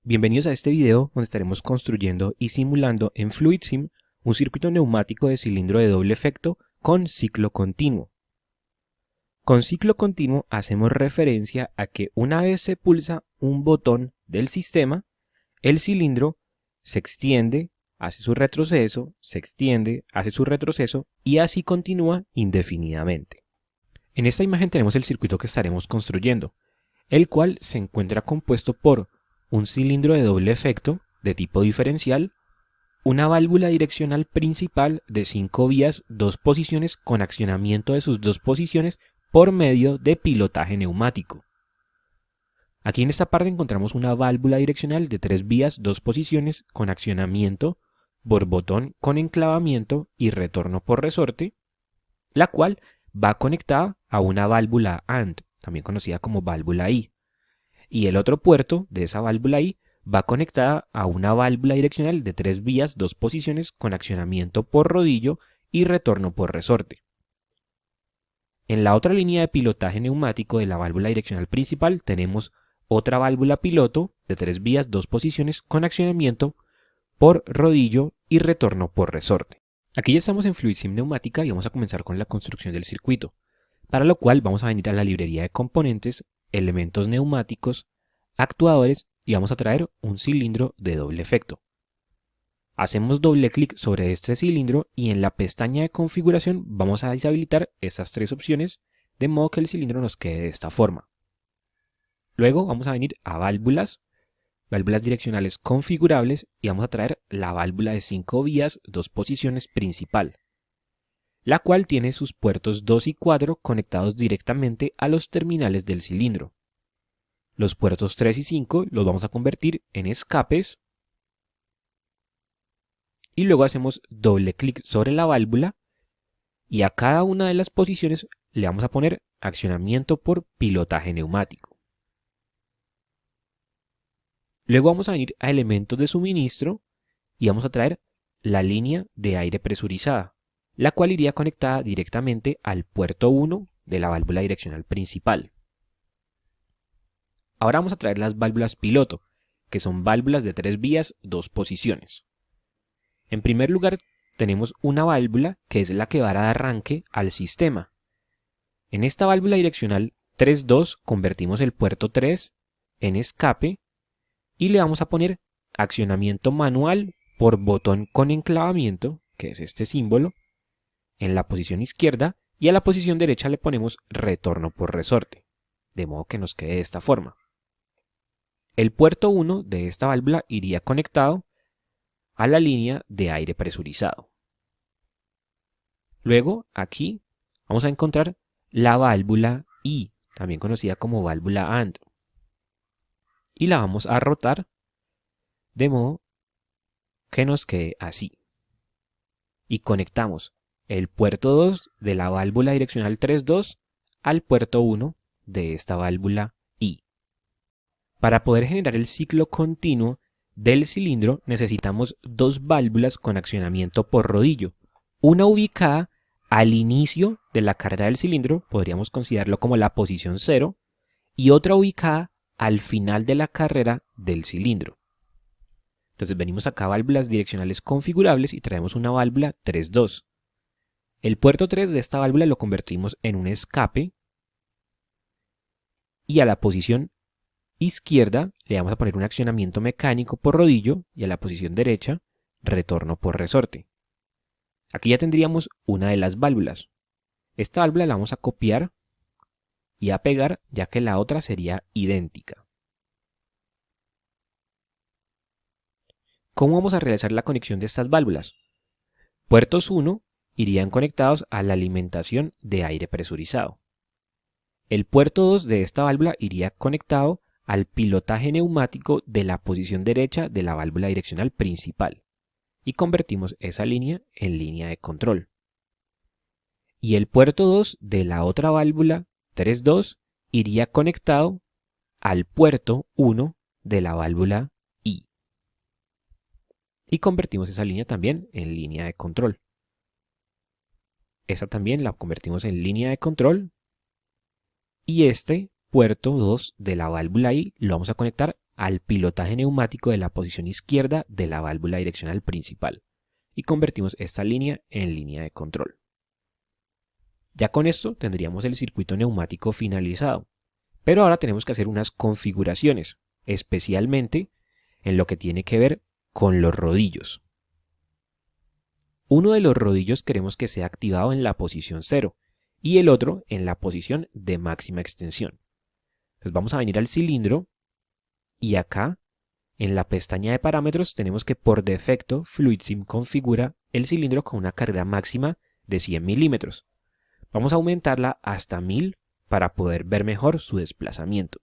Bienvenidos a este video donde estaremos construyendo y simulando en FluidSim un circuito neumático de cilindro de doble efecto con ciclo continuo. Con ciclo continuo hacemos referencia a que una vez se pulsa un botón del sistema, el cilindro se extiende, hace su retroceso, se extiende, hace su retroceso y así continúa indefinidamente. En esta imagen tenemos el circuito que estaremos construyendo, el cual se encuentra compuesto por un cilindro de doble efecto de tipo diferencial, una válvula direccional principal de 5 vías, 2 posiciones con accionamiento de sus 2 posiciones por medio de pilotaje neumático. Aquí en esta parte encontramos una válvula direccional de 3 vías, 2 posiciones con accionamiento por botón con enclavamiento y retorno por resorte, la cual va conectada a una válvula AND, también conocida como válvula I. Y el otro puerto de esa válvula I va conectada a una válvula direccional de 3 vías, 2 posiciones con accionamiento por rodillo y retorno por resorte. En la otra línea de pilotaje neumático de la válvula direccional principal tenemos otra válvula piloto de 3 vías, 2 posiciones con accionamiento por rodillo y retorno por resorte. Aquí ya estamos en FluidSim Neumática y vamos a comenzar con la construcción del circuito, para lo cual vamos a venir a la librería de componentes, elementos neumáticos, actuadores y vamos a traer un cilindro de doble efecto. Hacemos doble clic sobre este cilindro y en la pestaña de configuración vamos a deshabilitar estas 3 opciones de modo que el cilindro nos quede de esta forma. Luego vamos a venir a válvulas direccionales configurables y vamos a traer la válvula de 5 vías, 2 posiciones principal, la cual tiene sus puertos 2 y 4 conectados directamente a los terminales del cilindro. Los puertos 3 y 5 los vamos a convertir en escapes y luego hacemos doble clic sobre la válvula y a cada una de las posiciones le vamos a poner accionamiento por pilotaje neumático. Luego vamos a venir a elementos de suministro y vamos a traer la línea de aire presurizada, la cual iría conectada directamente al puerto 1 de la válvula direccional principal. Ahora vamos a traer las válvulas piloto, que son válvulas de 3 vías, 2 posiciones. En primer lugar, tenemos una válvula que es la que va a dar arranque al sistema. En esta válvula direccional 3-2 convertimos el puerto 3 en escape y le vamos a poner accionamiento manual por botón con enclavamiento, que es este símbolo, en la posición izquierda y a la posición derecha le ponemos retorno por resorte, de modo que nos quede de esta forma. El puerto 1 de esta válvula iría conectado a la línea de aire presurizado. Luego, aquí vamos a encontrar la válvula I, también conocida como válvula AND. Y la vamos a rotar de modo que nos quede así. Y conectamos el puerto 2 de la válvula direccional 3-2 al puerto 1 de esta válvula I. Para poder generar el ciclo continuo del cilindro necesitamos 2 válvulas con accionamiento por rodillo, una ubicada al inicio de la carrera del cilindro, podríamos considerarlo como la posición 0, y otra ubicada al final de la carrera del cilindro. Entonces venimos acá a válvulas direccionales configurables y traemos una válvula 3-2. El puerto 3 de esta válvula lo convertimos en un escape y a la posición izquierda le vamos a poner un accionamiento mecánico por rodillo y a la posición derecha retorno por resorte. Aquí ya tendríamos una de las válvulas. Esta válvula la vamos a copiar y a pegar ya que la otra sería idéntica. ¿Cómo vamos a realizar la conexión de estas válvulas? Puertos 1 irían conectados a la alimentación de aire presurizado. El puerto 2 de esta válvula iría conectado al pilotaje neumático de la posición derecha de la válvula direccional principal y convertimos esa línea en línea de control. Y el puerto 2 de la otra válvula 3-2 iría conectado al puerto 1 de la válvula I y convertimos esa línea también en línea de control. Esta también la convertimos en línea de control y este puerto 2 de la válvula I lo vamos a conectar al pilotaje neumático de la posición izquierda de la válvula direccional principal y convertimos esta línea en línea de control. Ya con esto tendríamos el circuito neumático finalizado, pero ahora tenemos que hacer unas configuraciones, especialmente en lo que tiene que ver con los rodillos. Uno de los rodillos queremos que sea activado en la posición 0 y el otro en la posición de máxima extensión. Entonces vamos a venir al cilindro y acá en la pestaña de parámetros tenemos que por defecto FluidSim configura el cilindro con una carrera máxima de 100 milímetros. Vamos a aumentarla hasta 1000 para poder ver mejor su desplazamiento.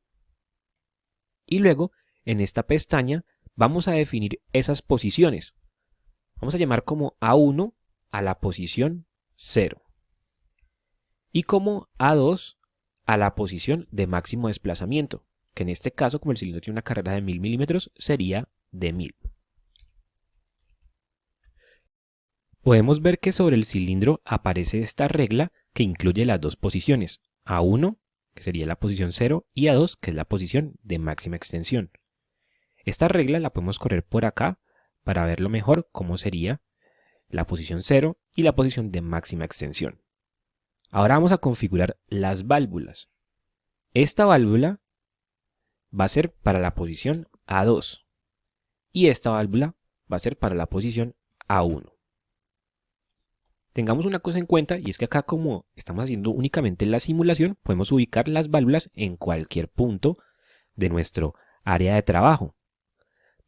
Y luego en esta pestaña vamos a definir esas posiciones. Vamos a llamar como A1 a la posición 0 y como A2 a la posición de máximo desplazamiento, que en este caso, como el cilindro tiene una carrera de 1000 milímetros, sería de 1000. Podemos ver que sobre el cilindro aparece esta regla que incluye las dos posiciones, A1, que sería la posición 0, y A2, que es la posición de máxima extensión. Esta regla la podemos correr por acá para verlo mejor cómo sería la posición 0 y la posición de máxima extensión. Ahora vamos a configurar las válvulas. Esta válvula va a ser para la posición A2 y esta válvula va a ser para la posición A1. Tengamos una cosa en cuenta y es que acá como estamos haciendo únicamente la simulación, podemos ubicar las válvulas en cualquier punto de nuestro área de trabajo.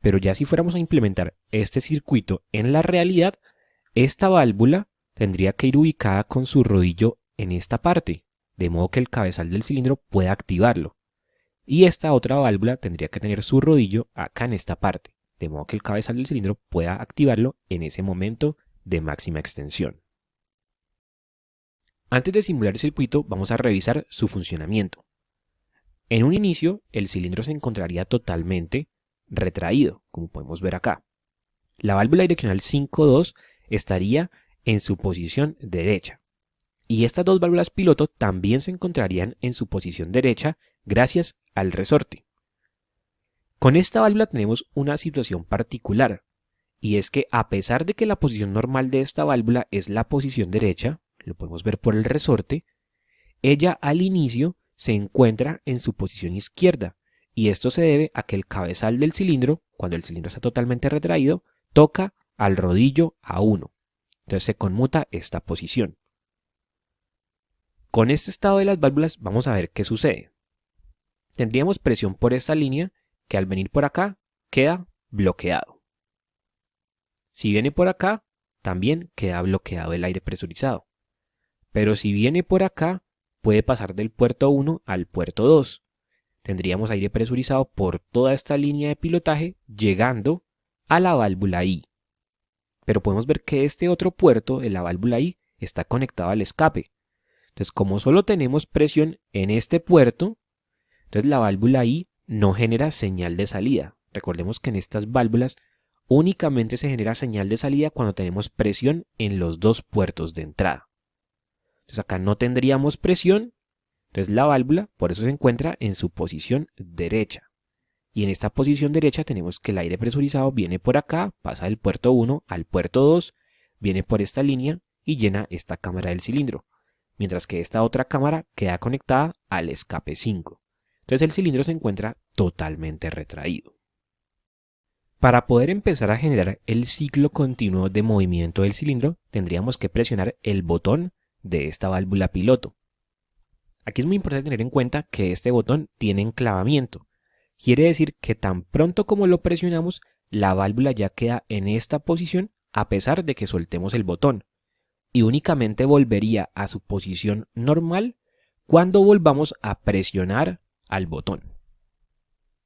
Pero ya si fuéramos a implementar este circuito en la realidad, esta válvula tendría que ir ubicada con su rodillo en esta parte, de modo que el cabezal del cilindro pueda activarlo. Y esta otra válvula tendría que tener su rodillo acá en esta parte, de modo que el cabezal del cilindro pueda activarlo en ese momento de máxima extensión. Antes de simular el circuito, vamos a revisar su funcionamiento. En un inicio, el cilindro se encontraría totalmente retraído, como podemos ver acá. La válvula direccional 5.2 estaría en su posición derecha. Y estas dos válvulas piloto también se encontrarían en su posición derecha gracias al resorte. Con esta válvula tenemos una situación particular, y es que a pesar de que la posición normal de esta válvula es la posición derecha, lo podemos ver por el resorte, ella al inicio se encuentra en su posición izquierda, y esto se debe a que el cabezal del cilindro, cuando el cilindro está totalmente retraído, toca al rodillo A1. Entonces se conmuta esta posición. Con este estado de las válvulas vamos a ver qué sucede. Tendríamos presión por esta línea que al venir por acá queda bloqueado. Si viene por acá, también queda bloqueado el aire presurizado. Pero si viene por acá, puede pasar del puerto 1 al puerto 2. Tendríamos aire presurizado por toda esta línea de pilotaje llegando a la válvula I. Pero podemos ver que este otro puerto de la válvula I está conectado al escape. Entonces, como solo tenemos presión en este puerto, entonces la válvula I no genera señal de salida. Recordemos que en estas válvulas únicamente se genera señal de salida cuando tenemos presión en los dos puertos de entrada. Entonces acá no tendríamos presión, entonces la válvula por eso se encuentra en su posición derecha. Y en esta posición derecha tenemos que el aire presurizado viene por acá, pasa del puerto 1 al puerto 2, viene por esta línea y llena esta cámara del cilindro. Mientras que esta otra cámara queda conectada al escape 5. Entonces el cilindro se encuentra totalmente retraído. Para poder empezar a generar el ciclo continuo de movimiento del cilindro, tendríamos que presionar el botón de esta válvula piloto. Aquí es muy importante tener en cuenta que este botón tiene enclavamiento. Quiere decir que tan pronto como lo presionamos, la válvula ya queda en esta posición a pesar de que soltemos el botón. Y únicamente volvería a su posición normal cuando volvamos a presionar al botón.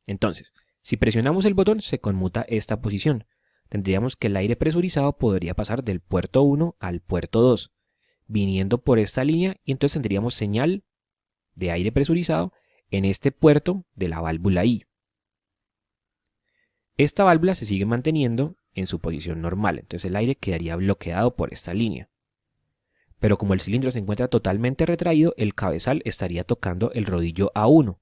Entonces, si presionamos el botón se conmuta esta posición. Tendríamos que el aire presurizado podría pasar del puerto 1 al puerto 2, viniendo por esta línea y entonces tendríamos señal de aire presurizado en este puerto de la válvula I. Esta válvula se sigue manteniendo en su posición normal, entonces el aire quedaría bloqueado por esta línea. Pero como el cilindro se encuentra totalmente retraído, el cabezal estaría tocando el rodillo A1.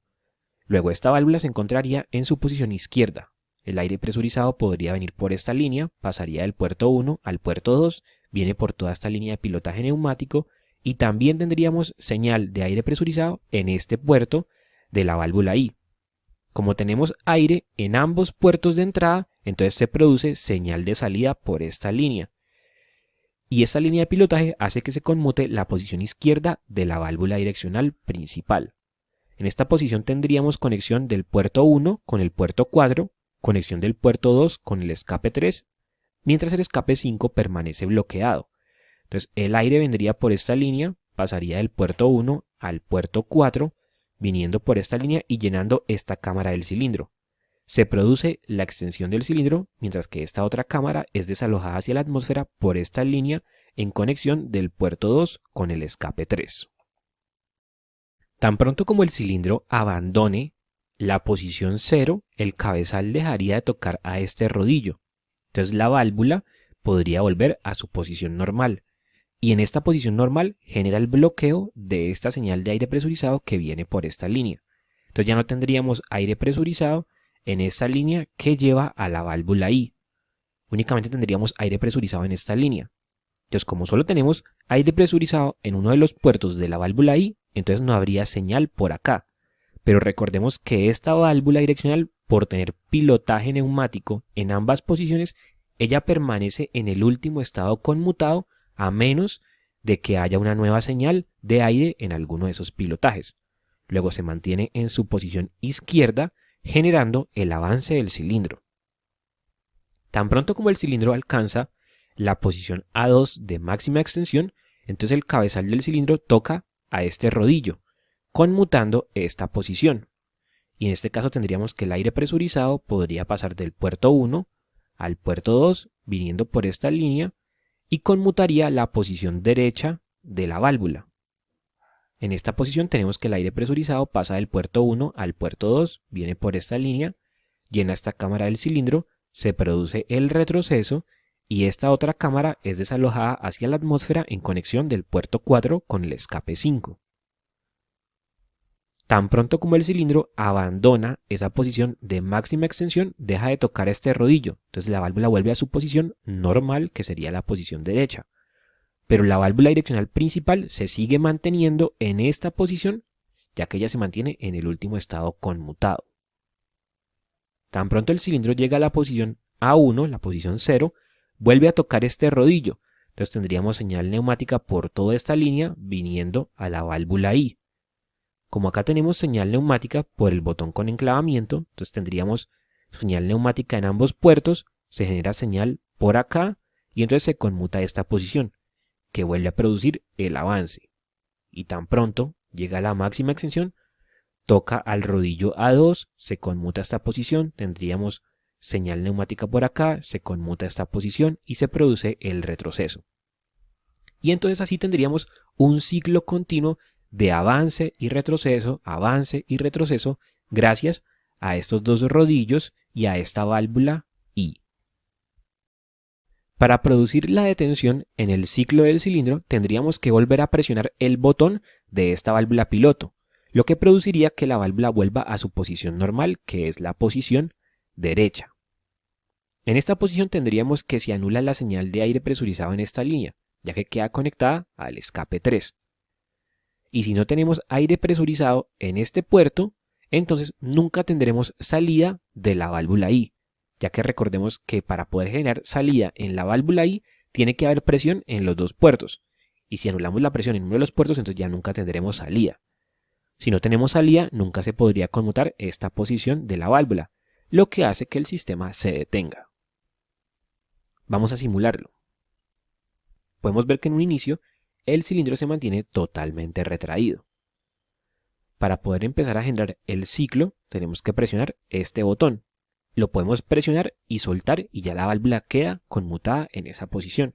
Luego esta válvula se encontraría en su posición izquierda. El aire presurizado podría venir por esta línea, pasaría del puerto 1 al puerto 2, viene por toda esta línea de pilotaje neumático y también tendríamos señal de aire presurizado en este puerto de la válvula I. Como tenemos aire en ambos puertos de entrada, entonces se produce señal de salida por esta línea. Y esta línea de pilotaje hace que se conmute la posición izquierda de la válvula direccional principal. En esta posición tendríamos conexión del puerto 1 con el puerto 4, conexión del puerto 2 con el escape 3, mientras el escape 5 permanece bloqueado. Entonces el aire vendría por esta línea, pasaría del puerto 1 al puerto 4, viniendo por esta línea y llenando esta cámara del cilindro. Se produce la extensión del cilindro, mientras que esta otra cámara es desalojada hacia la atmósfera por esta línea en conexión del puerto 2 con el escape 3. Tan pronto como el cilindro abandone la posición 0, el cabezal dejaría de tocar a este rodillo. Entonces la válvula podría volver a su posición normal. Y en esta posición normal genera el bloqueo de esta señal de aire presurizado que viene por esta línea. Entonces ya no tendríamos aire presurizado en esta línea que lleva a la válvula I. Únicamente tendríamos aire presurizado en esta línea. Entonces como solo tenemos aire presurizado en uno de los puertos de la válvula I, entonces no habría señal por acá. Pero recordemos que esta válvula direccional, por tener pilotaje neumático en ambas posiciones, ella permanece en el último estado conmutado a menos de que haya una nueva señal de aire en alguno de esos pilotajes. Luego se mantiene en su posición izquierda, generando el avance del cilindro. Tan pronto como el cilindro alcanza la posición A2 de máxima extensión, entonces el cabezal del cilindro toca a este rodillo, conmutando esta posición. Y en este caso tendríamos que el aire presurizado podría pasar del puerto 1 al puerto 2, viniendo por esta línea, y conmutaría la posición derecha de la válvula. En esta posición tenemos que el aire presurizado pasa del puerto 1 al puerto 2, viene por esta línea, llena esta cámara del cilindro, se produce el retroceso y esta otra cámara es desalojada hacia la atmósfera en conexión del puerto 4 con el escape 5. Tan pronto como el cilindro abandona esa posición de máxima extensión, deja de tocar este rodillo, entonces la válvula vuelve a su posición normal, que sería la posición derecha. Pero la válvula direccional principal se sigue manteniendo en esta posición, ya que ella se mantiene en el último estado conmutado. Tan pronto el cilindro llega a la posición A1, la posición 0, vuelve a tocar este rodillo, entonces tendríamos señal neumática por toda esta línea viniendo a la válvula I. Como acá tenemos señal neumática por el botón con enclavamiento, entonces tendríamos señal neumática en ambos puertos, se genera señal por acá y entonces se conmuta esta posición, que vuelve a producir el avance. Y tan pronto llega a la máxima extensión, toca al rodillo A2, se conmuta esta posición, tendríamos señal neumática por acá, se conmuta esta posición y se produce el retroceso. Y entonces así tendríamos un ciclo continuo de avance y retroceso, gracias a estos dos rodillos y a esta válvula I. Para producir la detención en el ciclo del cilindro tendríamos que volver a presionar el botón de esta válvula piloto, lo que produciría que la válvula vuelva a su posición normal, que es la posición derecha. En esta posición tendríamos que se anula la señal de aire presurizado en esta línea, ya que queda conectada al escape 3. Y si no tenemos aire presurizado en este puerto, entonces nunca tendremos salida de la válvula I, ya que recordemos que para poder generar salida en la válvula I tiene que haber presión en los dos puertos. Y si anulamos la presión en uno de los puertos, entonces ya nunca tendremos salida. Si no tenemos salida, nunca se podría conmutar esta posición de la válvula, lo que hace que el sistema se detenga. Vamos a simularlo. Podemos ver que en un inicio el cilindro se mantiene totalmente retraído. Para poder empezar a generar el ciclo, tenemos que presionar este botón. Lo podemos presionar y soltar y ya la válvula queda conmutada en esa posición.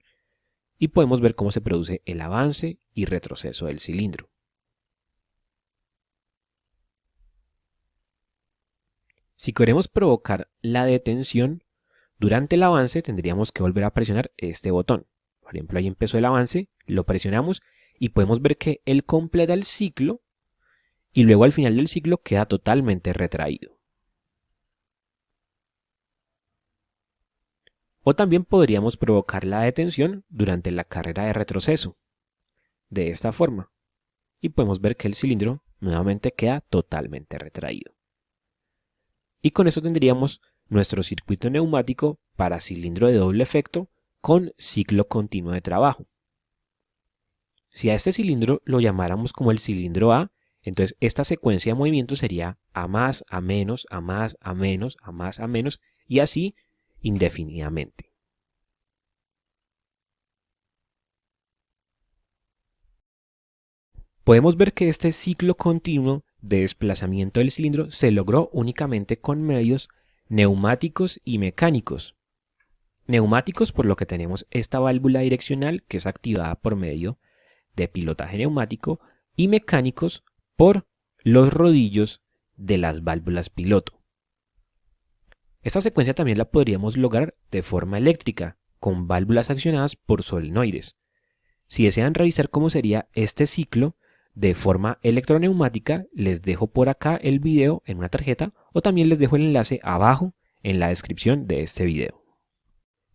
Y podemos ver cómo se produce el avance y retroceso del cilindro. Si queremos provocar la detención, durante el avance tendríamos que volver a presionar este botón. Por ejemplo, ahí empezó el avance, lo presionamos y podemos ver que él completa el ciclo y luego al final del ciclo queda totalmente retraído. O también podríamos provocar la detención durante la carrera de retroceso, de esta forma, y podemos ver que el cilindro nuevamente queda totalmente retraído. Y con eso tendríamos nuestro circuito neumático para cilindro de doble efecto con ciclo continuo de trabajo. Si a este cilindro lo llamáramos como el cilindro A, entonces esta secuencia de movimientos sería A más, A menos, A más, A menos, A más, A menos, y así indefinidamente. Podemos ver que este ciclo continuo de desplazamiento del cilindro se logró únicamente con medios neumáticos y mecánicos. Neumáticos por lo que tenemos esta válvula direccional que es activada por medio de pilotaje neumático, y mecánicos por los rodillos de las válvulas piloto. Esta secuencia también la podríamos lograr de forma eléctrica, con válvulas accionadas por solenoides. Si desean revisar cómo sería este ciclo de forma electroneumática, les dejo por acá el video en una tarjeta o también les dejo el enlace abajo en la descripción de este video.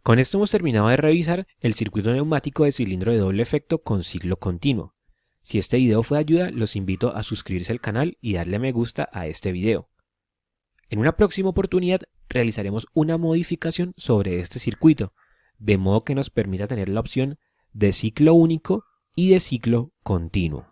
Con esto hemos terminado de revisar el circuito neumático de cilindro de doble efecto con ciclo continuo. Si este video fue de ayuda, los invito a suscribirse al canal y darle me gusta a este video. En una próxima oportunidad realizaremos una modificación sobre este circuito, de modo que nos permita tener la opción de ciclo único y de ciclo continuo.